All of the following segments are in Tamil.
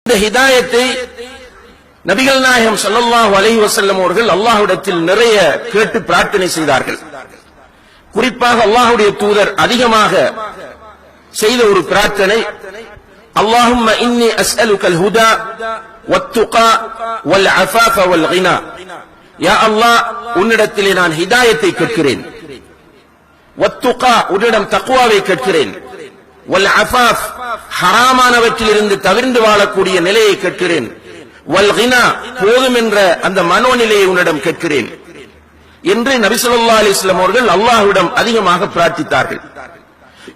இந்த ஹிதாயத்தை நபிகள் நாயகம் ஸல்லல்லாஹு அலைஹி வஸல்லம் அவர்கள் அல்லாஹ்விடத்தில் நிறைய கேட்டு பிரார்த்தனை செய்தார்கள். குறிப்பாக அல்லாஹ்வுடைய தூதர் அதிகமாக செய்த ஒரு பிரார்த்தனை, அல்லாஹும்ம இன்னி அஸ்அலுகல் ஹுதா வத்துகா வல் அஃபாஃப வல் கினா. யா அல்லாஹ், உன்னிடத்திலே நான் ஹிதாயத்தை கேட்கிறேன், வத்துகா உன்னிடம் தக்வாவை கேட்கிறேன், வல் அஃபாஃப் ஹராமானவற்றிலிருந்து தவிர்ந்து வாழக்கூடிய நிலையை கேட்கிறேன், வல் கினா போதும் என்ற அந்த மனோநிலையை உன்னிடம் கேட்கிறேன் என்று நபி ஸல்லல்லாஹு அலைஹி வஸல்லம் அவர்கள் அல்லாஹ்விடம் அதிகமாக பிரார்த்தித்தார்கள்.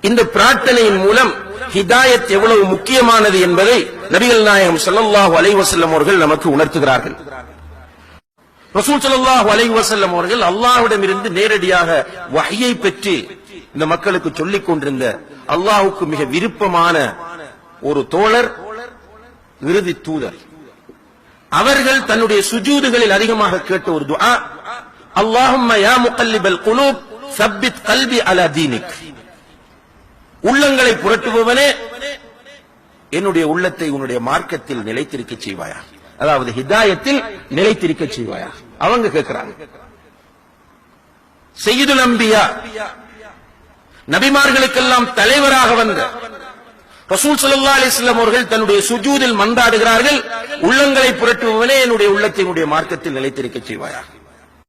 இந்த பிரார்த்தனையின் மூலம் ஹிதாயத் எவ்வளவு முக்கியமானது என்பதை நபிகள் நாயகம் ஸல்லல்லாஹு அலைஹி வஸல்லம் அவர்கள் நமக்கு உணர்த்துகிறார்கள். ரசூல் ஸல்லல்லாஹு அலைஹி வஸல்லம் அவர்கள் அல்லாஹ்விடமிருந்து நேரடியாக வஹ்யை பெற்று இந்த மக்களுக்கு சொல்லிக் கொண்டிருந்த அல்லாஹ்வுக்கு மிக விருப்பமான ஒரு தோழர், இறுதி தூதர். அவர்கள் தன்னுடைய சுஜூதுகளில் அதிகமாக கேட்ட ஒரு துஆ, அல்லாஹும்ம யா முகல்லிபல் குலூப் ஸப்பித் கல்பி அலா தீனிக். உள்ளங்களை புரட்டுபவனே, என்னுடைய உள்ளத்தை உன்னுடைய மார்க்கத்தில் நிலைத்திருக்க செய்வாயா, அதாவது ஹிதாயத்தில் நிலைத்திருக்க செய்வாயா. அவங்க கேட்கிறாங்க. சய்யிதுல் அன்பியா, நபிமார்களுக்கெல்லாம் தலைவராக வந்த ரசூல் ஸல்லல்லாஹு அலைஹி வஸல்லம் அவர்கள் தன்னுடைய சுஜூதில் மன்றாடுகிறார்கள், உள்ளங்களை புரட்டுபவனே, என்னுடைய உள்ளத்தை உன்னுடைய மார்க்கத்தில் நிலைத்திருக்க செய்வாயா.